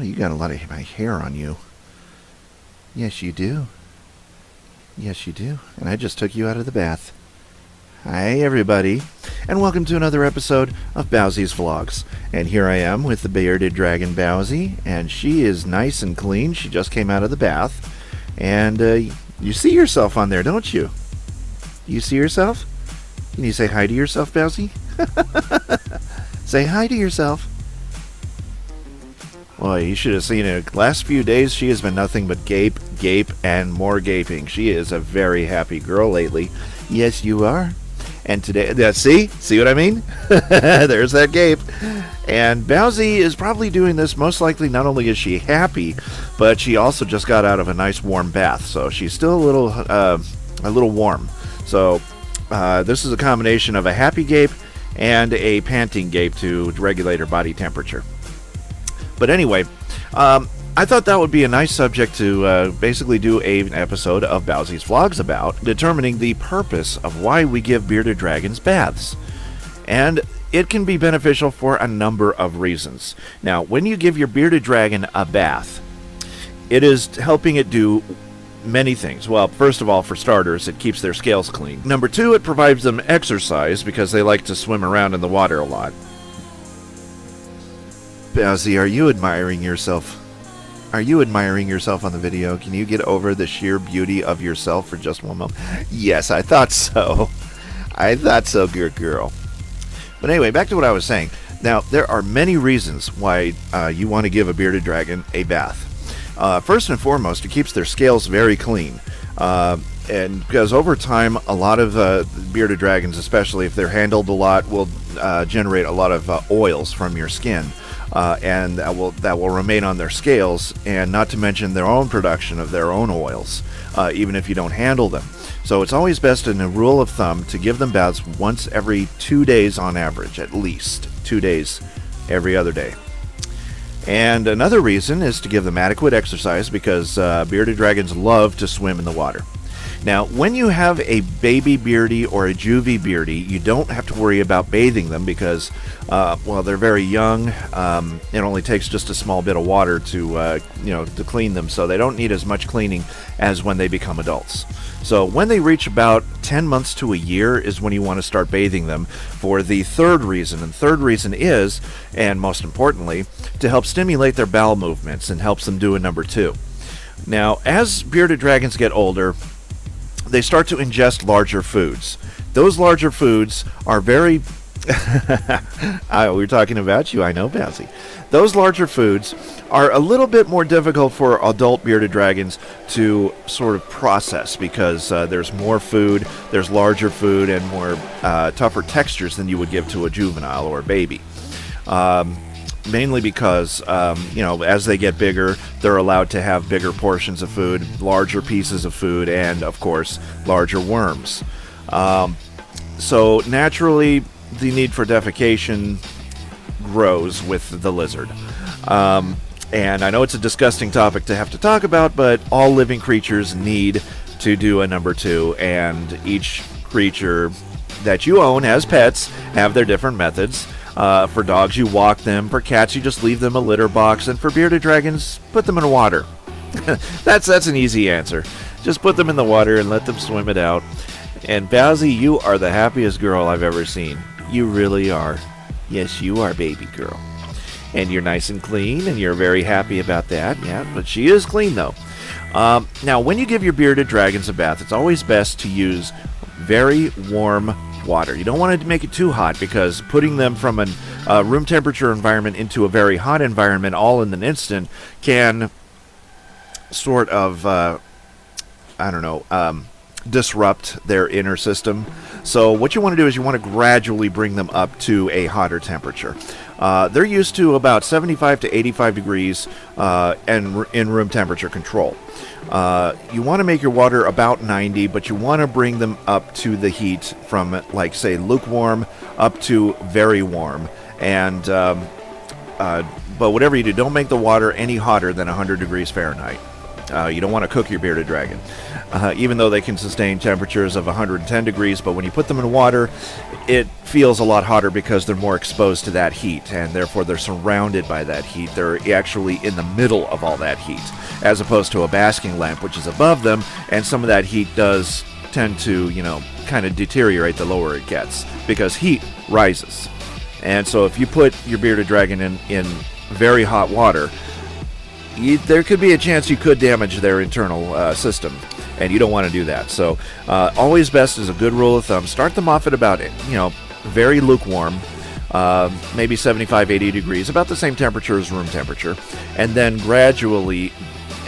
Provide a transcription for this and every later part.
you got a lot of my hair on you. Yes, you do. Yes, you do. And I just took you out of the bath. Hi, everybody, and welcome to another episode of Bowsie's Vlogs. And here I am with the bearded dragon Bowsie, and she is nice and clean. She just came out of the bath. And you see yourself on there, don't you? You see yourself? Can you say hi to yourself, Bowsie? Say hi to yourself. Well, you should have seen it. Last few days, she has been nothing but gape, and more gaping. She is a very happy girl lately. Yes, you are. And today, see what I mean? There's that gape. And Bowsie is probably doing this most likely. Not only is she happy, but she also just got out of a nice warm bath, so she's still a little warm. So this is a combination of a happy gape and a panting gape to regulate her body temperature. But anyway, I thought that would be a nice subject to basically do an episode of Bowsie's Vlogs about, determining the purpose of why we give bearded dragons baths. And it can be beneficial for a number of reasons. Now, when you give your bearded dragon a bath, it is helping it do many things. Well, first of all, for starters, it keeps their scales clean. Number two, it provides them exercise because they like to swim around in the water a lot. Bowsie, are you admiring yourself? Are you admiring yourself on the video? Can you get over the sheer beauty of yourself for just one moment? Yes, I thought so. I thought so, good girl. But anyway, back to what I was saying. Now, there are many reasons why you want to give a bearded dragon a bath. First and foremost, it keeps their scales very clean. And because over time, a lot of bearded dragons, especially if they're handled a lot, will generate a lot of oils from your skin. And that will remain on their scales, and not to mention their own production of their own oils, even if you don't handle them. So it's always best, in a rule of thumb, to give them baths once every 2 days on average, at least 2 days every other day. And another reason is to give them adequate exercise, because bearded dragons love to swim in the water. Now, when you have a baby Beardie or a juvie Beardie, you don't have to worry about bathing them because, well, they're very young. It only takes just a small bit of water to clean them, so they don't need as much cleaning as when they become adults. So when they reach about 10 months to a year is when you want to start bathing them for the third reason. And the third reason is, and most importantly, to help stimulate their bowel movements and helps them do a number two. Now, as bearded dragons get older, they start to ingest larger foods. Those larger foods are very... we're talking about you, I know, Bowsie. Those larger foods are a little bit more difficult for adult bearded dragons to sort of process because there's more food, there's larger food, and more tougher textures than you would give to a juvenile or a baby. Mainly because, as they get bigger, they're allowed to have bigger portions of food, larger pieces of food, and, of course, larger worms. So, naturally, the need for defecation grows with the lizard. And I know it's a disgusting topic to have to talk about, but all living creatures need to do a number two, and each creature that you own as pets have their different methods. For dogs, you walk them. For cats, you just leave them a litter box. And for bearded dragons, put them in water. That's an easy answer. Just put them in the water and let them swim it out. And Bowsie, you are the happiest girl I've ever seen. You really are. Yes, you are, baby girl. And you're nice and clean, and you're very happy about that. Yeah, but she is clean, though. Now, when you give your bearded dragons a bath, it's always best to use very warm water. You don't want to make it too hot because putting them from a room temperature environment into a very hot environment all in an instant can sort of, disrupt their inner system. So what you want to do is you want to gradually bring them up to a hotter temperature. They're used to about 75 to 85 degrees and in room temperature control. You want to make your water about 90, but you want to bring them up to the heat from, like, say, lukewarm up to very warm. And but whatever you do, don't make the water any hotter than 100 degrees Fahrenheit. You don't want to cook your bearded dragon. even though they can sustain temperatures of 110 degrees. But when you put them in water, it feels a lot hotter because they're more exposed to that heat, and therefore they're surrounded by that heat. They're actually in the middle of all that heat, as opposed to a basking lamp, which is above them, and some of that heat does tend to, kind of deteriorate the lower it gets, because heat rises. And so if you put your bearded dragon in very hot water, there could be a chance you could damage their internal system, and you don't want to do that. So always best, as a good rule of thumb, start them off at about, very lukewarm, maybe 75, 80 degrees, about the same temperature as room temperature, and then gradually,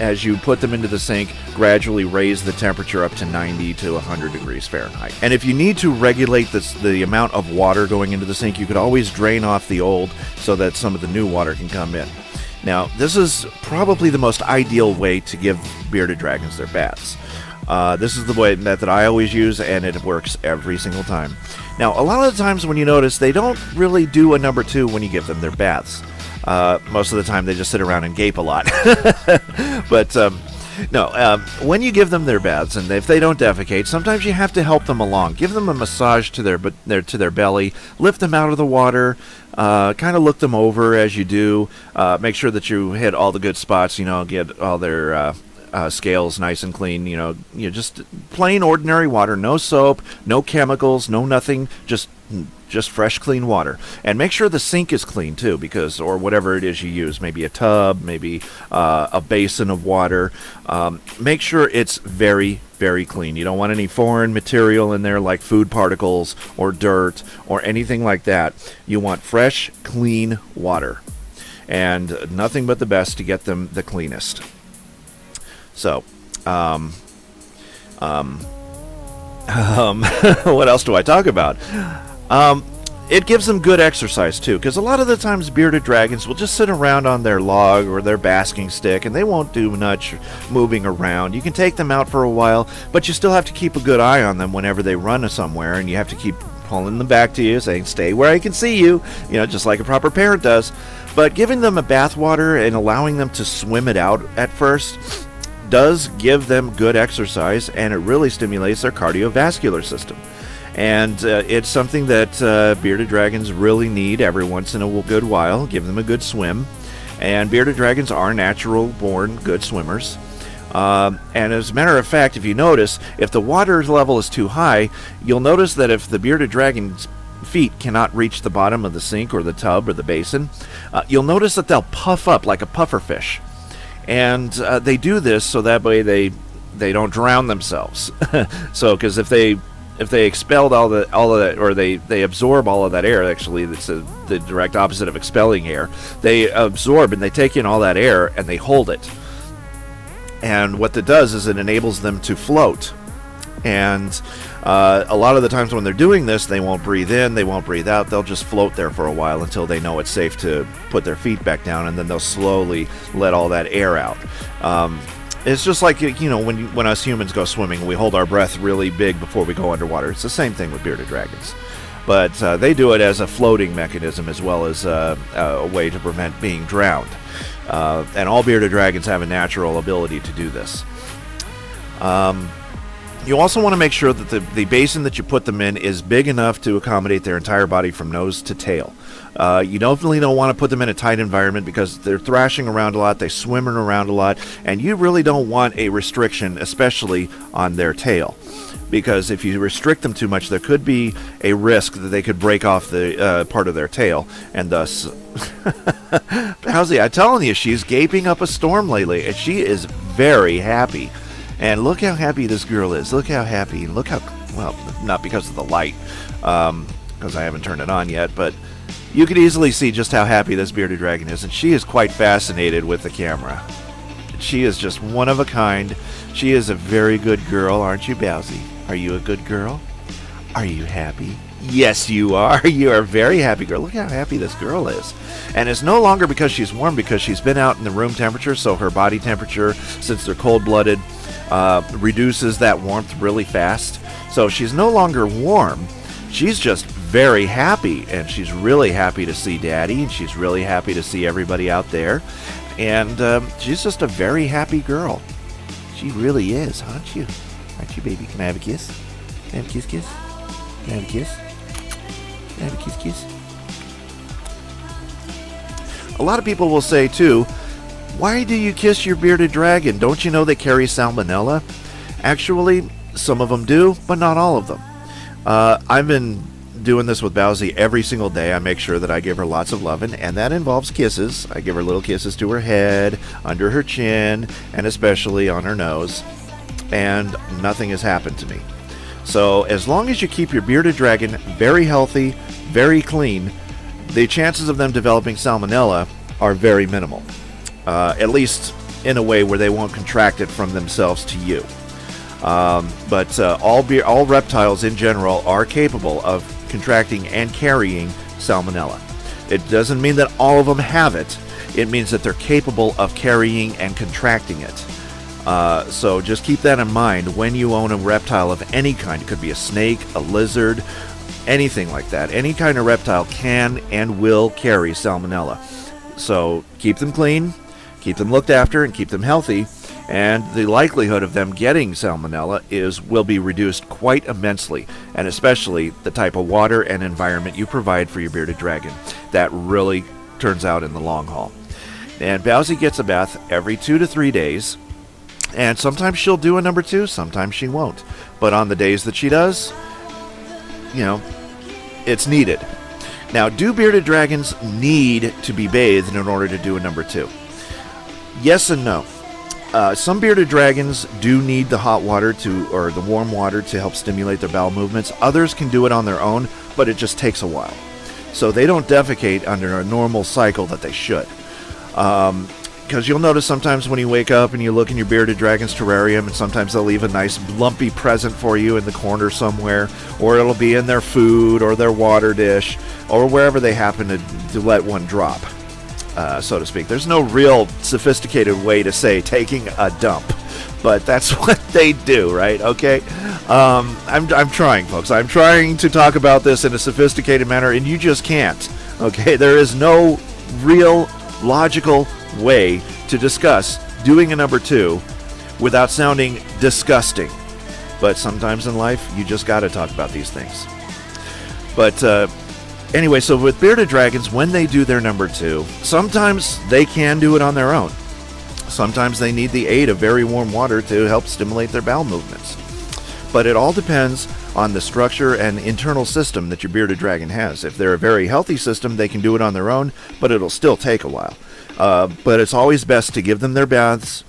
as you put them into the sink, gradually raise the temperature up to 90 to 100 degrees Fahrenheit. And if you need to regulate the amount of water going into the sink, you could always drain off the old so that some of the new water can come in. Now, this is probably the most ideal way to give bearded dragons their baths. This is the method I always use, and it works every single time. Now, a lot of the times when you notice, they don't really do a number 2 when you give them their baths. Most of the time they just sit around and gape a lot. But when you give them their baths, and if they don't defecate, sometimes you have to help them along. Give them a massage to their belly, lift them out of the water, kind of look them over as you do, make sure that you hit all the good spots, get all their scales nice and clean, just plain ordinary water, no soap, no chemicals, no nothing, just fresh, clean water. And make sure the sink is clean too, or whatever it is you use, maybe a tub, maybe a basin of water. Make sure it's very, very clean. You don't want any foreign material in there like food particles or dirt or anything like that. You want fresh, clean water, and nothing but the best to get them the cleanest. So, what else do I talk about? It gives them good exercise too, because a lot of the times bearded dragons will just sit around on their log or their basking stick, and they won't do much moving around. You can take them out for a while, but you still have to keep a good eye on them whenever they run somewhere, and you have to keep pulling them back to you, saying, "Stay where I can see you," just like a proper parent does. But giving them a bath water and allowing them to swim it out at first does give them good exercise, and it really stimulates their cardiovascular system. And it's something that bearded dragons really need every once in a good while. Give them a good swim. And bearded dragons are natural-born good swimmers. And as a matter of fact, if you notice, if the water level is too high, you'll notice that if the bearded dragon's feet cannot reach the bottom of the sink or the tub or the basin, you'll notice that they'll puff up like a puffer fish. And they do this so that way they don't drown themselves. So, because if they expelled all of that, or they absorb all of that air, actually it's the direct opposite of expelling air. They absorb and they take in all that air and they hold it. And what that does is it enables them to float. And a lot of the times when they're doing this, they won't breathe in, they won't breathe out. They'll just float there for a while until they know it's safe to put their feet back down, and then they'll slowly let all that air out. It's just like, when us humans go swimming, we hold our breath really big before we go underwater. It's the same thing with bearded dragons. But they do it as a floating mechanism as well as a way to prevent being drowned. And all bearded dragons have a natural ability to do this. You also want to make sure that the basin that you put them in is big enough to accommodate their entire body from nose to tail. You definitely don't want to put them in a tight environment because they're thrashing around a lot, they're swimming around a lot, and you really don't want a restriction, especially on their tail. Because if you restrict them too much, there could be a risk that they could break off the part of their tail, and thus... Bowsie, I'm telling you, she's gaping up a storm lately, and she is very happy. And look how happy this girl is. Look how happy. Look how... Well, not because of the light, because I haven't turned it on yet, but you could easily see just how happy this bearded dragon is, and she is quite fascinated with the camera. She is just one of a kind. She is a very good girl, aren't you, Bowsie? Are you a good girl? Are you happy? Yes, you are. You are a very happy girl. Look how happy this girl is. And it's no longer because she's warm, because she's been out in the room temperature, so her body temperature, since they're cold-blooded, reduces that warmth really fast. So she's no longer warm. She's just very happy, and she's really happy to see Daddy, and she's really happy to see everybody out there. And she's just a very happy girl. She really is, aren't you? Aren't you, baby? Can I have a kiss? Can I have a kiss, kiss? Can I have a kiss? Can I have a kiss, kiss? A lot of people will say, too, why do you kiss your bearded dragon? Don't you know they carry salmonella? Actually, some of them do, but not all of them. I've been doing this with Bowsie every single day. I make sure that I give her lots of loving, and that involves kisses. I give her little kisses to her head, under her chin, and especially on her nose. And nothing has happened to me. So as long as you keep your bearded dragon very healthy, very clean, the chances of them developing salmonella are very minimal. At least in a way where they won't contract it from themselves to you. But all reptiles in general are capable of contracting and carrying salmonella. It doesn't mean that all of them have it. It means that they're capable of carrying and contracting it. So just keep that in mind when you own a reptile of any kind. It could be a snake, a lizard, anything like that. Any kind of reptile can and will carry salmonella. So keep them clean, keep them looked after, and keep them healthy. And the likelihood of them getting salmonella will be reduced quite immensely, and especially the type of water and environment you provide for your bearded dragon. That really turns out in the long haul. And Bowsie gets a bath every 2 to 3 days, and sometimes she'll do a number 2, sometimes she won't. But on the days that she does, it's needed. Now, do bearded dragons need to be bathed in order to do a number 2? Yes and no. Some bearded dragons do need the hot water or the warm water to help stimulate their bowel movements. Others can do it on their own, but it just takes a while. So they don't defecate under a normal cycle that they should. Because you'll notice sometimes when you wake up and you look in your bearded dragon's terrarium, and sometimes they'll leave a nice lumpy present for you in the corner somewhere, or it'll be in their food or their water dish, or wherever they happen to let one drop. So to speak. There's no real sophisticated way to say taking a dump, but that's what they do, right? Okay. I'm trying, folks. I'm trying to talk about this in a sophisticated manner, and you just can't. Okay. There is no real logical way to discuss doing a number 2 without sounding disgusting. But sometimes in life, you just got to talk about these things. But anyway, so with bearded dragons, when they do their number 2, sometimes they can do it on their own. Sometimes they need the aid of very warm water to help stimulate their bowel movements. But it all depends on the structure and internal system that your bearded dragon has. If they're a very healthy system, they can do it on their own, but it'll still take a while. But it's always best to give them their baths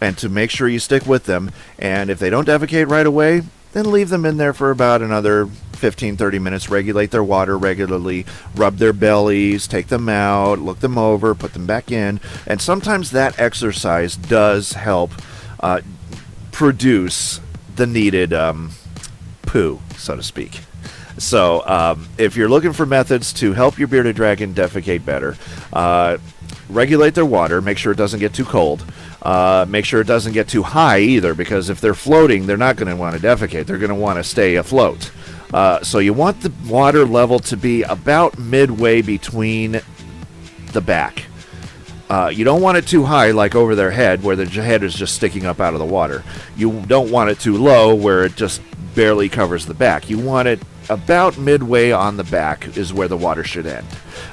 and to make sure you stick with them. And if they don't defecate right away, then leave them in there for about another 15-30 minutes. Regulate their water regularly, rub their bellies, take them out, look them over, put them back in. And sometimes that exercise does help produce the needed poo, so to speak. So if you're looking for methods to help your bearded dragon defecate better, regulate their water, make sure it doesn't get too cold. Make sure it doesn't get too high either, because if they're floating, they're not going to want to defecate. They're going to want to stay afloat. So you want the water level to be about midway between the back. You don't want it too high, like over their head, where their head is just sticking up out of the water. You don't want it too low, where it just barely covers the back. You want it about midway on the back is where the water should end.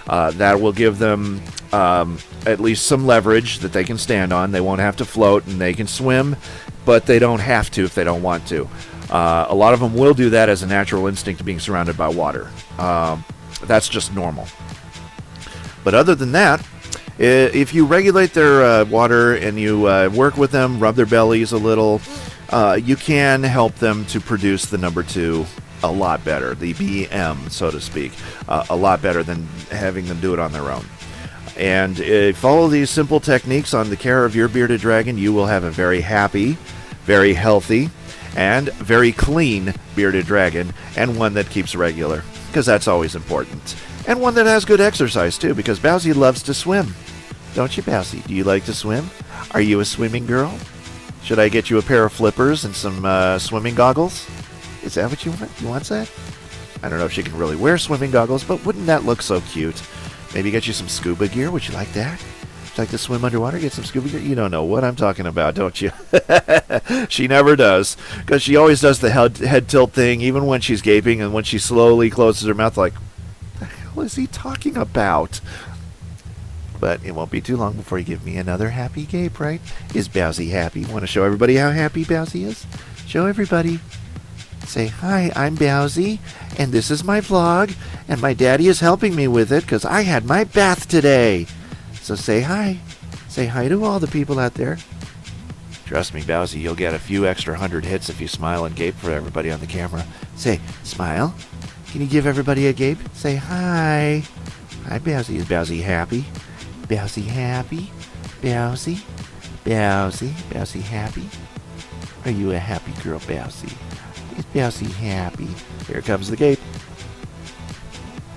That will give them at least some leverage that they can stand on. They won't have to float, and they can swim, but they don't have to if they don't want to. A lot of them will do that as a natural instinct of being surrounded by water. That's just normal. But other than that, if you regulate their water and you work with them, rub their bellies a little, you can help them to produce the number 2 a lot better, the BM, so to speak, a lot better than having them do it on their own. And follow these simple techniques on the care of your bearded dragon, you will have a very happy, very healthy, and very clean bearded dragon, and one that keeps regular, because that's always important. And one that has good exercise, too, because Bowsie loves to swim. Don't you, Bowsie? Do you like to swim? Are you a swimming girl? Should I get you a pair of flippers and some swimming goggles? Is that what you want? You want that? I don't know if she can really wear swimming goggles, but wouldn't that look so cute? Maybe get you some scuba gear. Would you like that? Would you like to swim underwater, get some scuba gear? You don't know what I'm talking about, don't you? She never does, because she always does the head tilt thing, even when she's gaping, and when she slowly closes her mouth, like, what the hell is he talking about? But it won't be too long before you give me another happy gape, right? Is Bowsie happy? Want to show everybody how happy Bowsie is? Show everybody. Say, hi, I'm Bowsie, and this is my vlog, and my daddy is helping me with it because I had my bath today. So say hi. Say hi to all the people out there. Trust me, Bowsie, you'll get a few extra 100 hits if you smile and gape for everybody on the camera. Say, smile. Can you give everybody a gape? Say, hi. Hi, Bowsie. Is Bowsie happy? Bowsie happy? Bowsie? Bowsie? Bowsie happy? Are you a happy girl, Bowsie? Is Bowsie happy? Here comes the gape.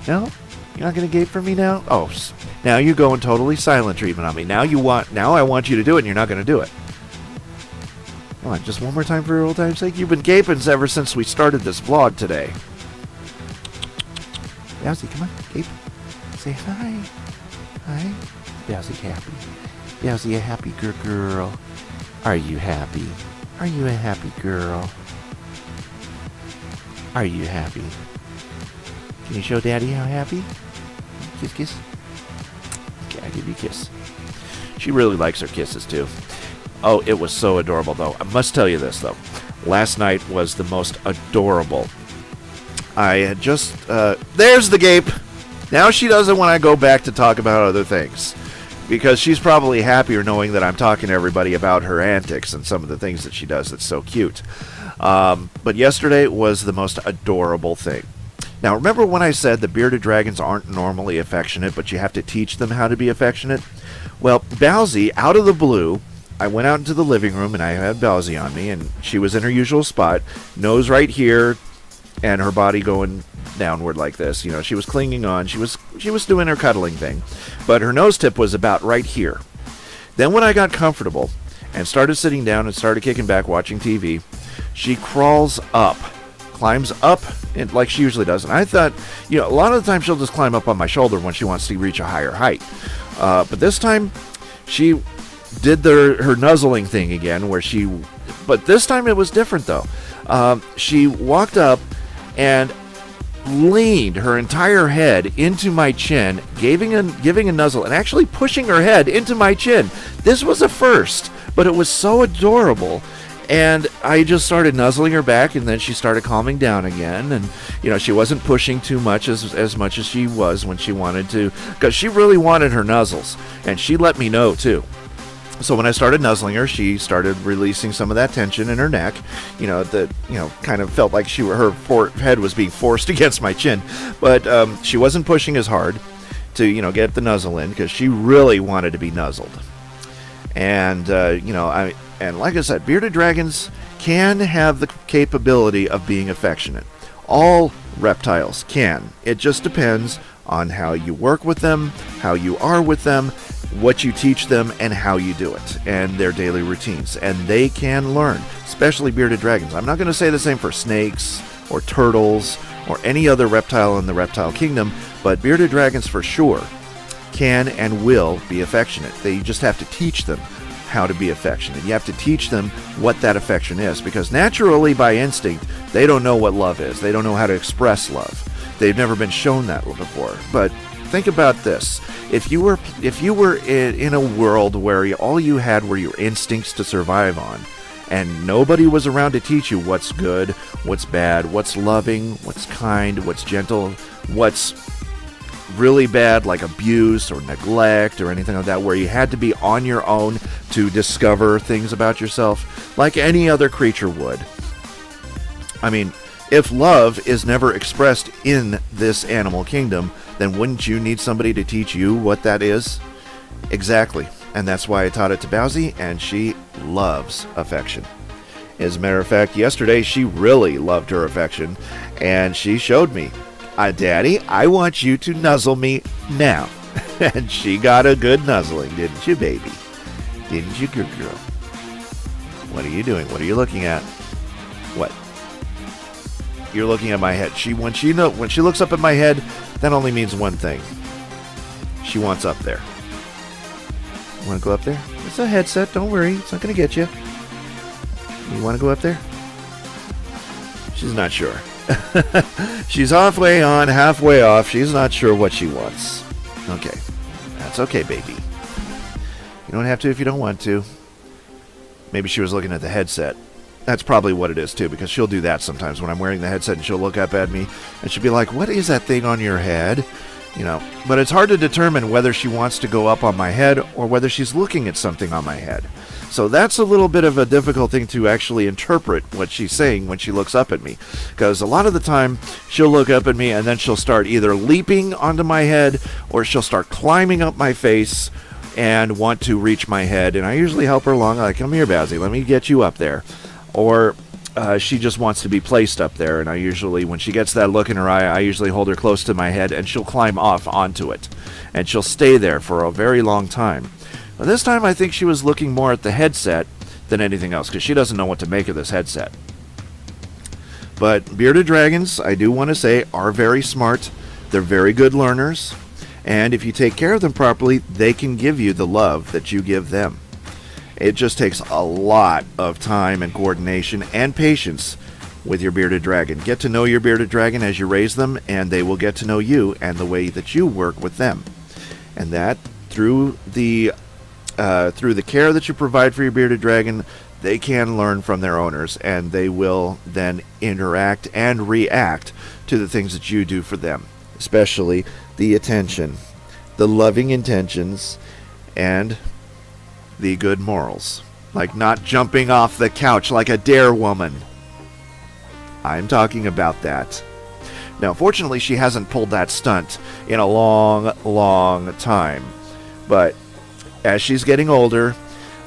No? You're not going to gape for me now? Oh, now you're going totally silent treatment on me. Now I want you to do it, and you're not going to do it. Come on, just one more time for old time's sake. You've been gaping ever since we started this vlog today. Bowsie, come on, gape. Say hi. Hi. Bowsie happy. Bowsie a happy girl. Are you happy? Are you a happy girl? Are you happy? Can you show Daddy how happy? Kiss, kiss. Okay, I'll give you a kiss. She really likes her kisses, too. Oh, it was so adorable, though. I must tell you this, though. Last night was the most adorable. I had just... there's the gape! Now she doesn't want to go back to talk about other things. Because she's probably happier knowing that I'm talking to everybody about her antics and some of the things that she does that's so cute. But yesterday was the most adorable thing. Now, remember when I said the bearded dragons aren't normally affectionate, but you have to teach them how to be affectionate? Well, Bowsie, out of the blue, I went out into the living room, and I had Bowsie on me, and she was in her usual spot, nose right here, and her body going downward like this. You know, she was clinging on. She was doing her cuddling thing, but her nose tip was about right here. Then when I got comfortable and started sitting down and started kicking back watching TV, she crawls up. Climbs up like she usually does. And I thought, you know, a lot of the time she'll just climb up on my shoulder when she wants to reach a higher height. But this time she did her nuzzling thing again but this time it was different though. She walked up and leaned her entire head into my chin, giving a nuzzle and actually pushing her head into my chin. This was a first, but it was so adorable. And I just started nuzzling her back, and then she started calming down again. And, you know, she wasn't pushing too much as much as she was when she wanted to, because she really wanted her nuzzles. And she let me know, too. So when I started nuzzling her, she started releasing some of that tension in her neck. You know, that, you know, kind of felt like her head was being forced against my chin. But she wasn't pushing as hard to, you know, get the nuzzle in, because she really wanted to be nuzzled. And, you know, and like I said, bearded dragons can have the capability of being affectionate. All reptiles can. It just depends on how you work with them, how you are with them, what you teach them, and how you do it, and their daily routines. And they can learn, especially bearded dragons. I'm not going to say the same for snakes or turtles or any other reptile in the reptile kingdom, but bearded dragons for sure can and will be affectionate. They just have to teach them how to be affectionate. You have to teach them what that affection is, because naturally, by instinct, they don't know what love is. They don't know how to express love. They've never been shown that before. But think about this. If you were in a world where all you had were your instincts to survive on, and nobody was around to teach you what's good, what's bad, what's loving, what's kind, what's gentle, what's really bad, like abuse or neglect or anything like that, where you had to be on your own to discover things about yourself like any other creature would. I mean, if love is never expressed in this animal kingdom, then wouldn't you need somebody to teach you what that is? Exactly. And that's why I taught it to Bowsie, and she loves affection. As a matter of fact, yesterday she really loved her affection, and she showed me. Daddy, I want you to nuzzle me now. And she got a good nuzzling, didn't you, baby? Didn't you, good girl? What are you doing? What are you looking at? What? You're looking at my head. When she looks up at my head, that only means one thing. She wants up there. You want to go up there? It's a headset. Don't worry. It's not going to get you. You want to go up there? She's not sure. She's halfway on, halfway off. She's not sure what she wants. Okay. That's okay, baby. You don't have to if you don't want to. Maybe she was looking at the headset. That's probably what it is, too, because she'll do that sometimes when I'm wearing the headset, and she'll look up at me, and she'll be like, what is that thing on your head? You know, but it's hard to determine whether she wants to go up on my head or whether she's looking at something on my head. So that's a little bit of a difficult thing to actually interpret what she's saying when she looks up at me. Because a lot of the time, she'll look up at me and then she'll start either leaping onto my head or she'll start climbing up my face and want to reach my head. And I usually help her along, like, come here, Bowsie, let me get you up there. Or she just wants to be placed up there. And I usually, when she gets that look in her eye, I usually hold her close to my head and she'll climb off onto it. And she'll stay there for a very long time. But this time I think she was looking more at the headset than anything else, because she doesn't know what to make of this headset. But bearded dragons, I do want to say, are very smart. They're very good learners. And if you take care of them properly, they can give you the love that you give them. It just takes a lot of time and coordination and patience with your bearded dragon. Get to know your bearded dragon as you raise them, and they will get to know you and the way that you work with them. And that, through the care that you provide for your bearded dragon, they can learn from their owners, and they will then interact and react to the things that you do for them, especially the attention, the loving intentions, and the good morals, like not jumping off the couch like a dare woman. I'm talking about that. Now, fortunately, she hasn't pulled that stunt in a long, long time, but as she's getting older,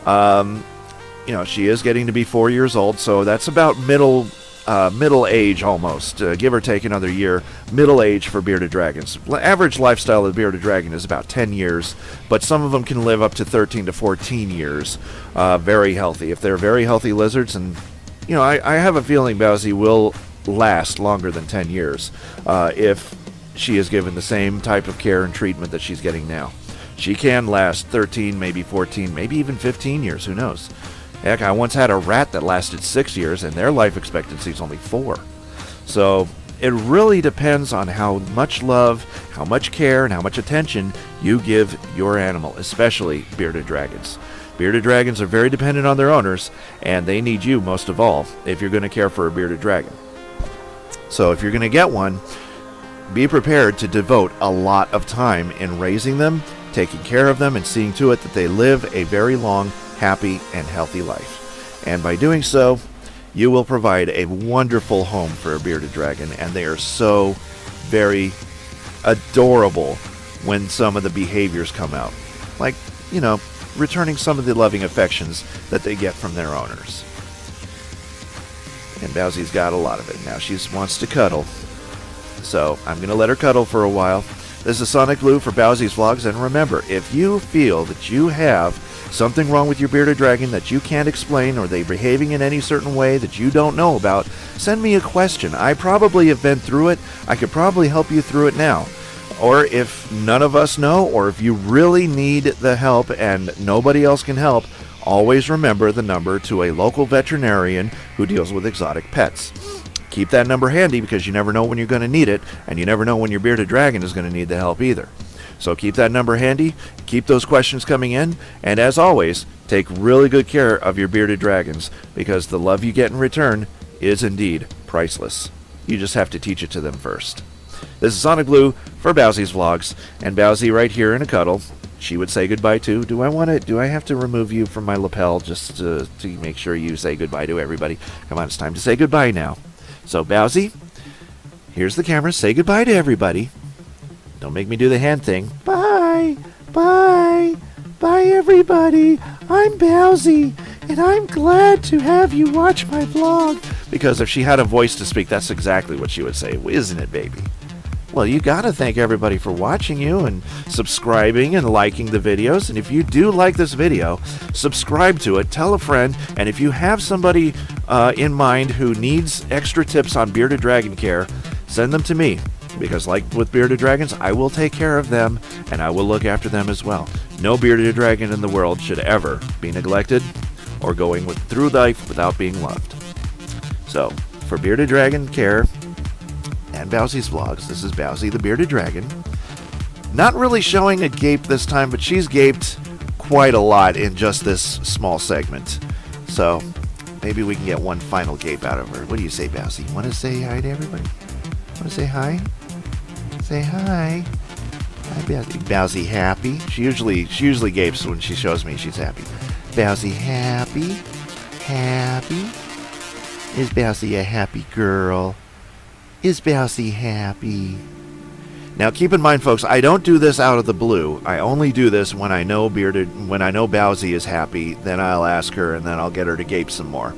she is getting to be 4 years old, so that's about middle age almost, give or take another year, middle age for bearded dragons. Average lifestyle of the bearded dragon is about 10 years, but some of them can live up to 13 to 14 years, very healthy. If they're very healthy lizards, and I have a feeling Bowsie will last longer than 10 years if she is given the same type of care and treatment that she's getting now. She can last 13, maybe 14, maybe even 15 years. Who knows? Heck, I once had a rat that lasted 6 years, and their life expectancy is only 4. So it really depends on how much love, how much care, and how much attention you give your animal, especially bearded dragons. Bearded dragons are very dependent on their owners, and they need you most of all if you're going to care for a bearded dragon. So if you're going to get one, be prepared to devote a lot of time in raising them, taking care of them, and seeing to it that they live a very long, happy, and healthy life. And by doing so, you will provide a wonderful home for a bearded dragon, and they are so very adorable when some of the behaviors come out. Like, returning some of the loving affections that they get from their owners. And Bowsie's got a lot of it. Now she wants to cuddle. So I'm going to let her cuddle for a while. This is Sonic Blue for Bowsie's Vlogs, and remember, if you feel that you have something wrong with your bearded dragon that you can't explain, or they're behaving in any certain way that you don't know about, send me a question. I probably have been through it. I could probably help you through it now. Or if none of us know, or if you really need the help and nobody else can help, always remember the number to a local veterinarian who deals with exotic pets. Keep that number handy, because you never know when you're going to need it, and you never know when your bearded dragon is going to need the help either. So keep that number handy, keep those questions coming in, and as always, take really good care of your bearded dragons, because the love you get in return is indeed priceless. You just have to teach it to them first. This is Sonic Blue for Bowsie's Vlogs, and Bowsie right here in a cuddle. She would say goodbye too. Do I have to remove you from my lapel just to make sure you say goodbye to everybody? Come on, it's time to say goodbye now. So Bowsie, here's the camera. Say goodbye to everybody. Don't make me do the hand thing. Bye. Bye. Bye, everybody. I'm Bowsie, and I'm glad to have you watch my vlog. Because if she had a voice to speak, that's exactly what she would say, isn't it, baby? Well, you gotta thank everybody for watching you and subscribing and liking the videos. And if you do like this video, subscribe to it, tell a friend, and if you have somebody in mind who needs extra tips on bearded dragon care, send them to me. because like with bearded dragons, I will take care of them and I will look after them as well. No bearded dragon in the world should ever be neglected or going through life without being loved. So, for Bearded Dragon Care and Bowsie's Vlogs, this is Bowsie the Bearded Dragon. Not really showing a gape this time, but she's gaped quite a lot in just this small segment. So, maybe we can get one final gape out of her. What do you say, Bowsie? Want to say hi to everybody? Want to say hi? Say hi. Hi, Bowsie. Bowsie happy? She usually gapes when she shows me she's happy. Bowsie happy? Happy? Is Bowsie a happy girl? Is Bowsie happy? Now keep in mind, folks, I don't do this out of the blue. I only do this when I know Bowsie is happy. Then I'll ask her and then I'll get her to gape some more.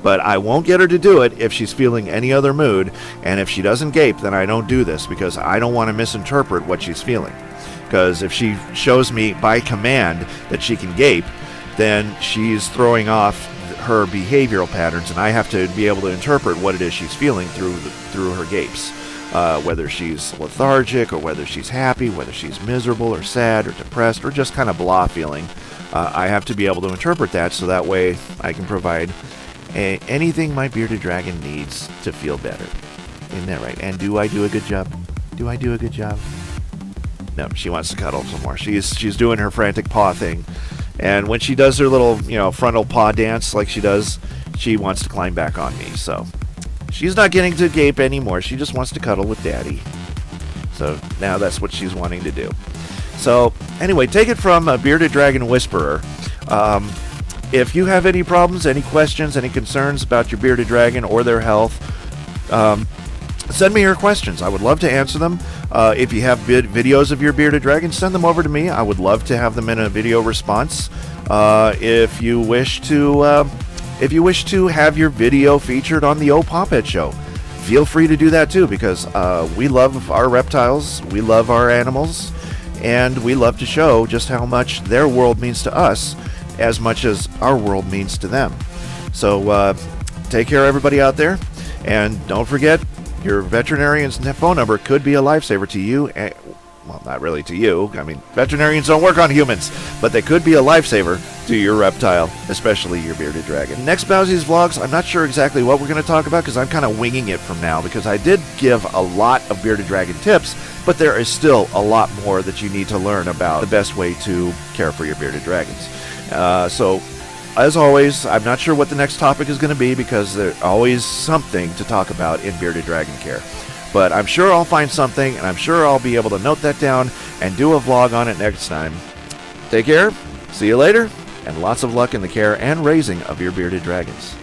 But I won't get her to do it if she's feeling any other mood, and if she doesn't gape, then I don't do this because I don't want to misinterpret what she's feeling. Because if she shows me by command that she can gape, then she's throwing off her behavioral patterns, and I have to be able to interpret what it is she's feeling through her gapes. Whether she's lethargic or whether she's happy, whether she's miserable or sad or depressed or just kind of blah feeling. I have to be able to interpret that so that way I can provide anything my bearded dragon needs to feel better. Isn't that right? And do I do a good job? Do I do a good job? No, she wants to cuddle some more. She's doing her frantic paw thing. And when she does her little, frontal paw dance like she does, she wants to climb back on me. So she's not getting to gape anymore. She just wants to cuddle with Daddy. So now that's what she's wanting to do. So anyway, take it from a Bearded Dragon Whisperer. If you have any problems, any questions, any concerns about your bearded dragon or their health, send me your questions. I would love to answer them. If you have videos of your bearded dragon, send them over to me. I would love to have them in a video response. If you wish to have your video featured on the Pop-It Show, feel free to do that too, because we love our reptiles, we love our animals, and we love to show just how much their world means to us as much as our world means to them. So take care, everybody out there, and don't forget, your veterinarian's phone number could be a lifesaver to you. Well, not really to you. I mean, veterinarians don't work on humans, but they could be a lifesaver to your reptile, especially your bearded dragon. Next Bowsie's Vlogs, I'm not sure exactly what we're going to talk about because I'm kind of winging it from now, because I did give a lot of bearded dragon tips, but there is still a lot more that you need to learn about the best way to care for your bearded dragons. So, as always, I'm not sure what the next topic is going to be because there's always something to talk about in bearded dragon care. But I'm sure I'll find something, and I'm sure I'll be able to note that down and do a vlog on it next time. Take care, see you later, and lots of luck in the care and raising of your bearded dragons.